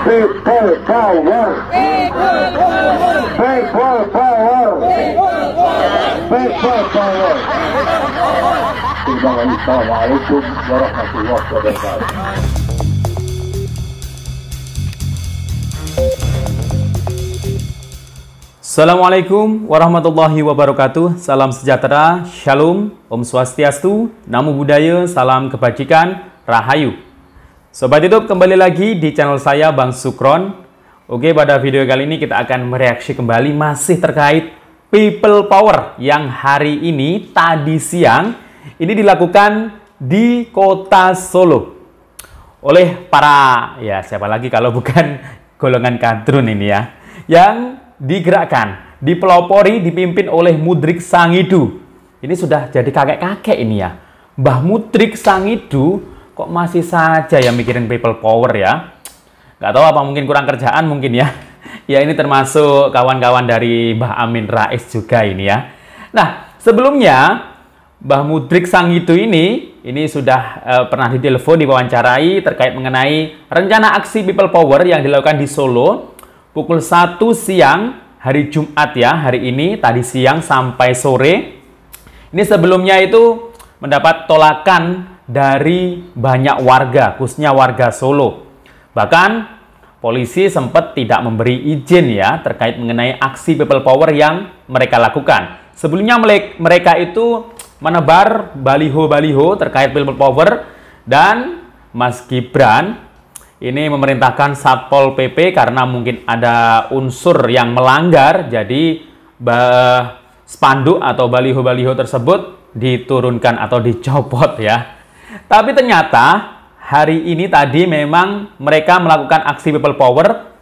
People power. People power. People power. Assalamualaikum warahmatullahi wabarakatuh. Assalamualaikum warahmatullahi wabarakatuh. Salam sejahtera, shalom, om swastiastu, namo buddhaya, salam kebajikan, rahayu. Sobat YouTube, kembali lagi di channel saya Bang Sukron. Oke, pada video kali ini kita akan mereaksi kembali masih terkait people power yang hari ini tadi siang ini dilakukan di kota Solo oleh para, ya siapa lagi kalau bukan golongan kadrun ini ya, yang digerakkan, dipelopori, dipimpin oleh Mudrik Sangidu. Ini sudah jadi kakek-kakek ini ya. Mbah Mudrik Sangidu kok masih saja ya mikirin people power ya. Nggak tahu apa mungkin kurang kerjaan mungkin ya. Ya ini termasuk kawan-kawan dari Mbah Amin Rais juga ini ya. Nah sebelumnya Mbah Mudrik Sangidu ini sudah pernah ditelepon, diwawancarai terkait mengenai rencana aksi people power yang dilakukan di Solo pukul 1 siang hari Jumat ya, hari ini tadi siang sampai sore. Ini sebelumnya itu mendapat tolakan dari banyak warga, khususnya warga Solo. Bahkan polisi sempat tidak memberi izin ya terkait mengenai aksi people power yang mereka lakukan. Sebelumnya mereka itu menebar baliho-baliho terkait people power, dan Mas Gibran ini memerintahkan Satpol PP karena mungkin ada unsur yang melanggar, jadi spanduk atau baliho-baliho tersebut diturunkan atau dicopot ya. Tapi ternyata hari ini tadi memang mereka melakukan aksi people power,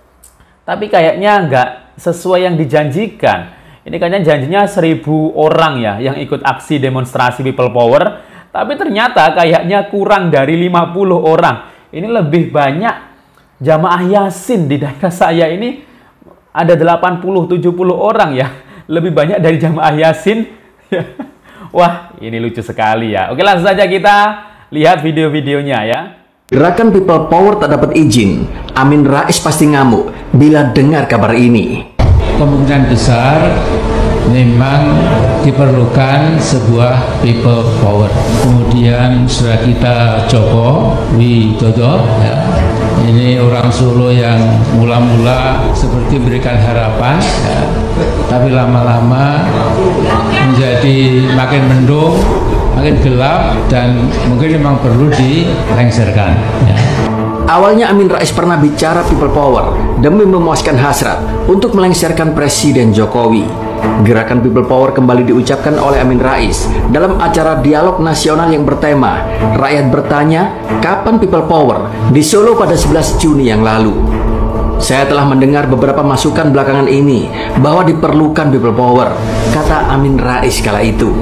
tapi kayaknya nggak sesuai yang dijanjikan. Ini kayaknya janjinya 1000 orang ya yang ikut aksi demonstrasi people power, tapi ternyata kayaknya kurang dari 50 orang. Ini lebih banyak jamaah Yasin di daerah saya ini, ada 80-70 orang ya. Lebih banyak dari jamaah Yasin. Wah, ini lucu sekali ya. Oke, langsung saja kita lihat video-videonya ya. Gerakan people power tak dapat izin. Amin Rais pasti ngamuk bila dengar kabar ini. Kemungkinan besar memang diperlukan sebuah people power. Kemudian sudah kita Joko Widodo ya. Ini orang Solo yang mula-mula seperti memberikan harapan ya. Tapi lama-lama menjadi makin mendung, makin gelap, dan mungkin memang perlu dilengserkan ya. Awalnya Amin Rais pernah bicara people power demi memuaskan hasrat untuk melengsarkan Presiden Jokowi. Gerakan people power kembali diucapkan oleh Amin Rais dalam acara dialog nasional yang bertema Rakyat Bertanya, Kapan People Power di Solo pada 11 Juni yang lalu. Saya telah mendengar beberapa masukan belakangan ini bahwa diperlukan people power, kata Amin Rais kala itu.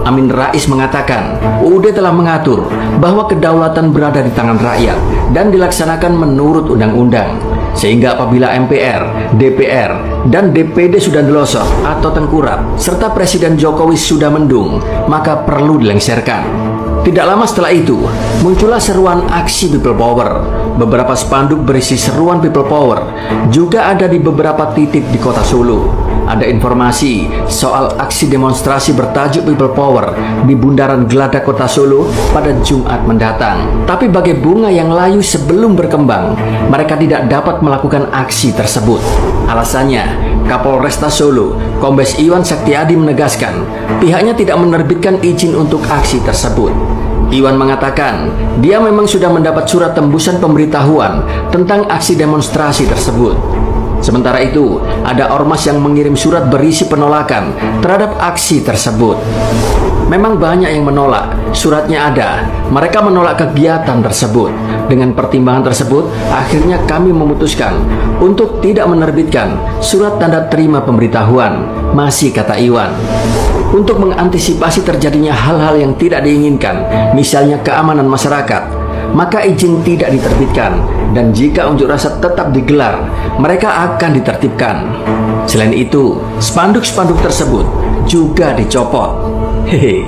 Amin Rais mengatakan UUD telah mengatur bahwa kedaulatan berada di tangan rakyat dan dilaksanakan menurut undang-undang, sehingga apabila MPR, DPR, dan DPD sudah delosor atau tengkurap serta Presiden Jokowi sudah mendung, maka perlu dilengserkan. Tidak lama setelah itu muncullah seruan aksi people power. Beberapa spanduk berisi seruan people power juga ada di beberapa titik di kota Solo. Ada informasi soal aksi demonstrasi bertajuk people power di Bundaran Geladak kota Solo pada Jumat mendatang. Tapi bagai bunga yang layu sebelum berkembang, mereka tidak dapat melakukan aksi tersebut. Alasannya, Kapolresta Solo, Kombes Iwan Saktiadi menegaskan pihaknya tidak menerbitkan izin untuk aksi tersebut. Iwan mengatakan dia memang sudah mendapat surat tembusan pemberitahuan tentang aksi demonstrasi tersebut. Sementara itu, ada ormas yang mengirim surat berisi penolakan terhadap aksi tersebut. Memang banyak yang menolak, suratnya ada. Mereka menolak kegiatan tersebut. Dengan pertimbangan tersebut, akhirnya kami memutuskan untuk tidak menerbitkan surat tanda terima pemberitahuan, masih kata Iwan. Untuk mengantisipasi terjadinya hal-hal yang tidak diinginkan, misalnya keamanan masyarakat, maka izin tidak diterbitkan, dan jika unjuk rasa tetap digelar, mereka akan ditertibkan. Selain itu, spanduk-spanduk tersebut juga dicopot. Hehe,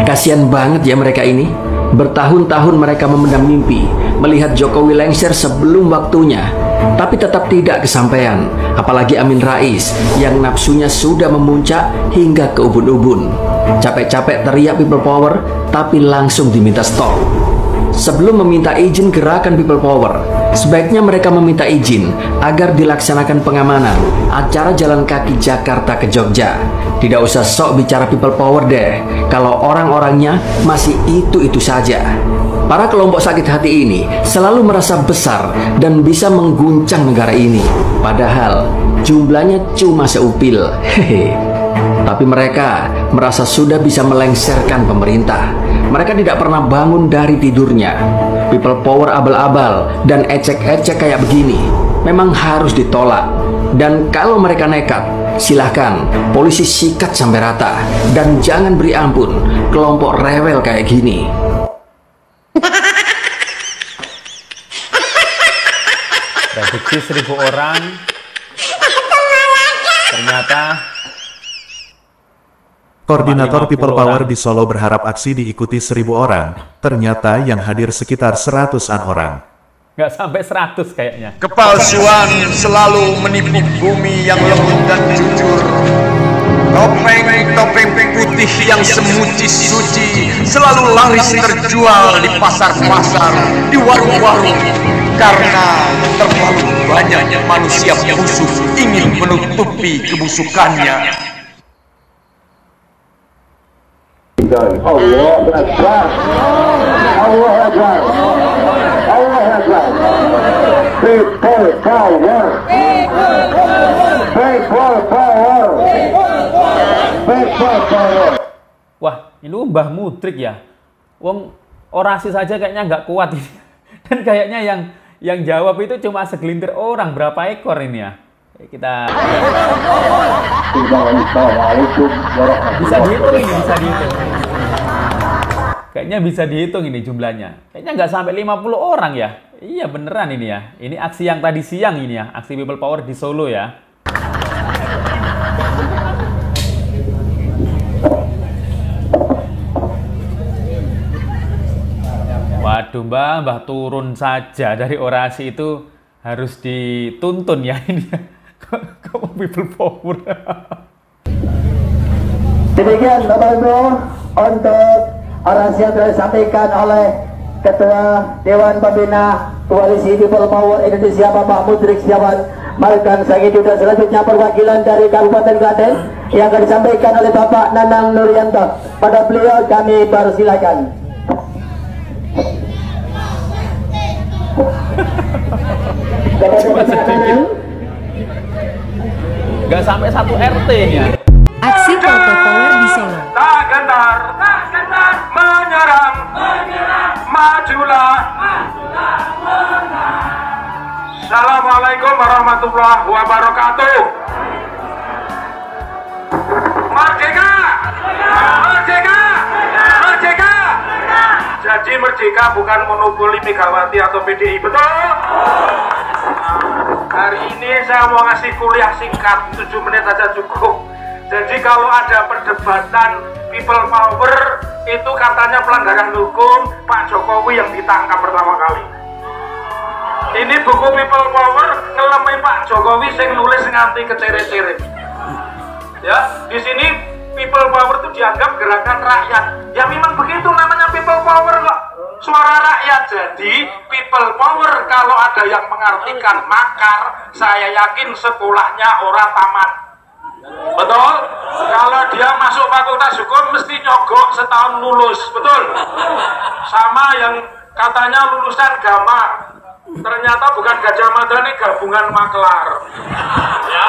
kasihan banget ya mereka ini. Bertahun-tahun mereka memendam mimpi melihat Jokowi lengser sebelum waktunya, tapi tetap tidak kesampaian. Apalagi Amin Rais yang nafsunya sudah memuncak hingga ke ubun-ubun. Capek-capek teriak people power, tapi langsung diminta stop. Sebelum meminta izin gerakan people power, sebaiknya mereka meminta izin agar dilaksanakan pengamanan acara jalan kaki Jakarta ke Jogja. Tidak usah sok bicara people power deh, kalau orang-orangnya masih itu-itu saja. Para kelompok sakit hati ini selalu merasa besar dan bisa mengguncang negara ini, padahal jumlahnya cuma seupil. Hehe. Tapi mereka merasa sudah bisa melengsarkan pemerintah. Mereka tidak pernah bangun dari tidurnya. People power abal-abal dan ecek-ecek kayak begini memang harus ditolak. Dan kalau mereka nekat, silahkan polisi sikat sampai rata. Dan jangan beri ampun kelompok rewel kayak gini. Prediksi 1.000 orang, ternyata Koordinator People Power di Solo berharap aksi diikuti 1.000 orang, ternyata yang hadir sekitar 100-an orang. nggak sampai 100 kayaknya. Kepalsuan selalu menipu bumi yang lembut dan jujur. Topeng-topeng putih yang semuci-suci selalu laris terjual di pasar-pasar, di warung-warung. Karena terlalu banyak manusia busuk ingin menutupi kebusukannya. Allah Akbar, Allah Akbar, Allah Akbar. People power, people power, people power. Wah, ini Mbah Mudrik ya. Wong orasi saja kayaknya nggak kuat ini. Dan kayaknya yang jawab itu cuma segelintir orang. Berapa ekor ini ya? Kita Assalamualaikum warahmatullahi bisa dihitung ini, wabarakatuh. bisa dihitung. Kayaknya bisa dihitung ini jumlahnya. Kayaknya nggak sampai 50 orang ya. Iya beneran ini ya. Ini aksi yang tadi siang ini ya. Aksi People Power di Solo ya. Waduh mbah turun saja dari orasi itu harus dituntun ya ini ya. Kok People Power. Demikian Bapak Ibu untuk orasi yang telah disampaikan oleh Ketua Dewan Pembina Koalisi People Power Indonesia Bapak Mudrik Setiawan Malkan Sangidu, dan selanjutnya perwakilan dari Kabupaten Klaten yang akan disampaikan oleh Bapak Nanang Nuryanto. Pada beliau kami persilakan. Nggak sampai 1 RT ya. Aksi People Power di Solo. Tak gentar, menyerang, majulah. Assalamualaikum warahmatullahi wabarakatuh. Merdeka, merdeka, merdeka. Jadi merdeka bukan monopoli Megawati atau PDI, betul? Hari ini saya mau ngasih kuliah singkat, 7 menit aja cukup. Jadi kalau ada perdebatan People Power itu katanya pelanggaran hukum, Pak Jokowi yang ditangkap pertama kali. Ini buku People Power ngelemi Pak Jokowi sing nulis nganti keceret-ceret. Ya, di sini People Power itu dianggap gerakan rakyat. Ya memang begitu namanya People Power kok. Suara rakyat. Jadi People Power kalau ada yang mengartikan makar, saya yakin sekolahnya orang tamat. Betul? Kalau dia masuk fakultas hukum mesti nyogok setahun lulus, betul? Sama yang katanya lulusan Gama, ternyata bukan Gajah Mada, ini gabungan maklar. Ya.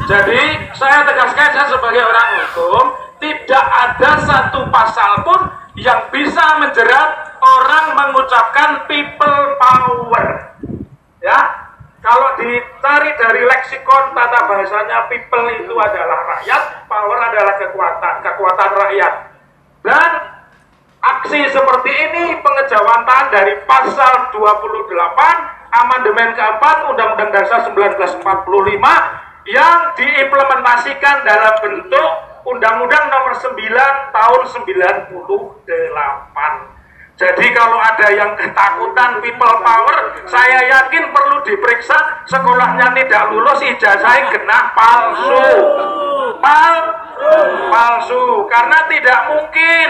Jadi saya tegaskan, saya sebagai orang hukum, tidak ada satu pasal pun yang bisa menjerat orang mengucapkan people power. Ya. Kalau dicari dari leksikon tata bahasanya, people itu adalah rakyat, power adalah kekuatan rakyat. Dan aksi seperti ini pengejawantahan dari pasal 28 amandemen keempat Undang-Undang Dasar 1945 yang diimplementasikan dalam bentuk Undang-Undang Nomor 9 Tahun 98. Jadi kalau ada yang ketakutan people power, saya yakin perlu diperiksa, sekolahnya tidak lulus, ijazahnya genah palsu. Palsu, karena tidak mungkin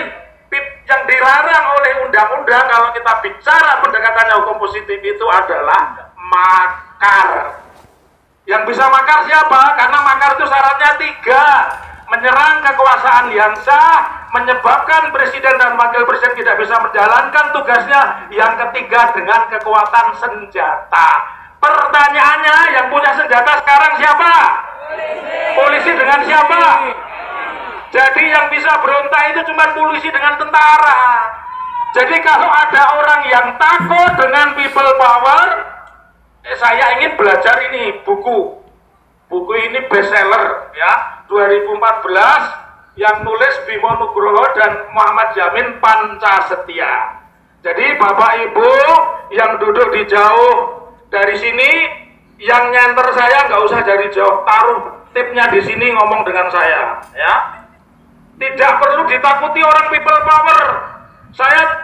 yang dilarang oleh undang-undang kalau kita bicara pendekatannya hukum positif itu adalah makar. Yang bisa makar siapa? Karena makar itu syaratnya 3. Menyerang kekuasaan yang sah, menyebabkan presiden dan wakil presiden tidak bisa menjalankan tugasnya. Yang ketiga, dengan kekuatan senjata. Pertanyaannya, yang punya senjata sekarang siapa? Polisi dengan siapa? Jadi yang bisa berontak itu cuma polisi dengan tentara. Jadi kalau ada orang yang takut dengan people power, saya ingin belajar ini buku ini bestseller ya, 2014, yang nulis Bimo Nugroho dan Muhammad Jamin Pancasetia. Jadi Bapak Ibu yang duduk di jauh dari sini, yang nyenter saya nggak usah dari jauh, taruh tipnya di sini, ngomong dengan saya ya. Tidak perlu ditakuti orang people power.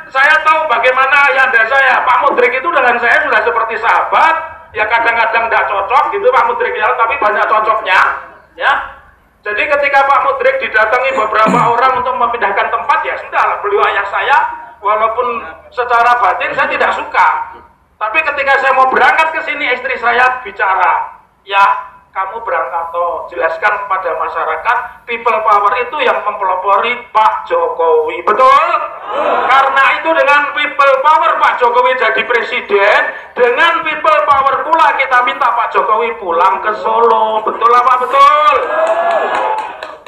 Saya tahu bagaimana ayahanda saya, Pak Mudrik itu dengan saya sudah seperti sahabat. Ya kadang-kadang tidak cocok gitu Pak Mudrik ya, tapi banyak cocoknya ya. Jadi ketika Pak Mudrik didatangi beberapa orang untuk memindahkan tempat, ya sudah, beliau ayah saya, walaupun secara batin saya tidak suka. Tapi ketika saya mau berangkat ke sini, istri saya bicara, ya kamu berangkat toh, jelaskan kepada masyarakat, people power itu yang mempelopori Pak Jokowi, betul? Karena itu dengan people power Pak Jokowi jadi presiden, dengan people power pula kita minta Pak Jokowi pulang ke Solo, betul apa betul?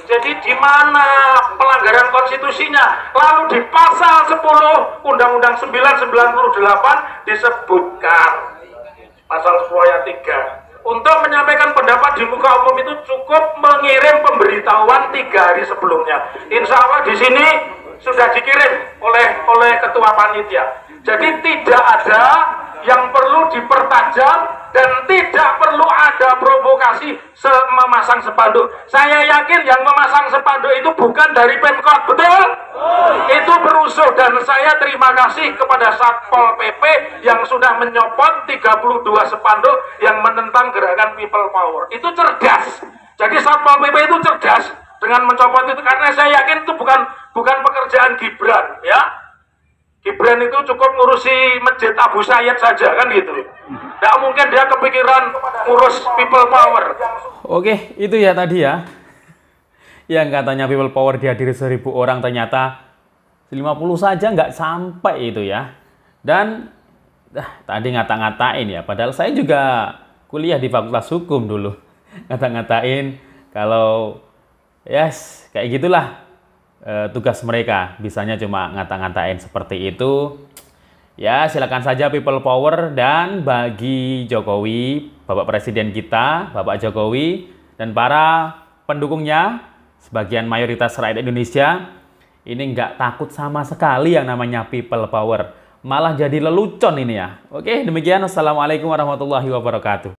Jadi di mana pelanggaran konstitusinya? Lalu di pasal 10 Undang-Undang 998 disebutkan pasal 10 ayat 3. Untuk menyampaikan pendapat di muka umum itu cukup mengirim pemberitahuan 3 hari sebelumnya. Insya Allah di sini sudah dikirim oleh ketua panitia. Jadi tidak ada yang perlu dipertajam dan tidak perlu ada provokasi memasang spanduk. Saya yakin yang memasang spanduk itu bukan dari Pemkot, betul? Itu berusuh, dan saya terima kasih kepada Satpol PP yang sudah menyopot 32 spanduk yang menentang gerakan people power. Itu cerdas. Jadi Satpol PP itu cerdas dengan mencopot itu, karena saya yakin itu bukan pekerjaan Gibran ya. Gibran itu cukup ngurusi masjid Abu Sayyid saja kan gitu. Tidak mungkin dia kepikiran ngurus people power. Oke, itu ya tadi ya. Yang katanya people power dihadiri 1000 orang, ternyata 50 saja nggak sampai itu ya. Dan tadi ngata-ngatain ya, padahal saya juga kuliah di Fakultas Hukum dulu. Ngata-ngatain kalau yes, kayak gitulah. Tugas mereka, bisanya cuma ngata-ngatain seperti itu. Ya silakan saja people power. Dan bagi Jokowi, Bapak Presiden kita, Bapak Jokowi dan para pendukungnya, sebagian mayoritas rakyat Indonesia ini nggak takut sama sekali yang namanya people power, malah jadi lelucon ini ya. Oke, demikian, wassalamualaikum warahmatullahi wabarakatuh.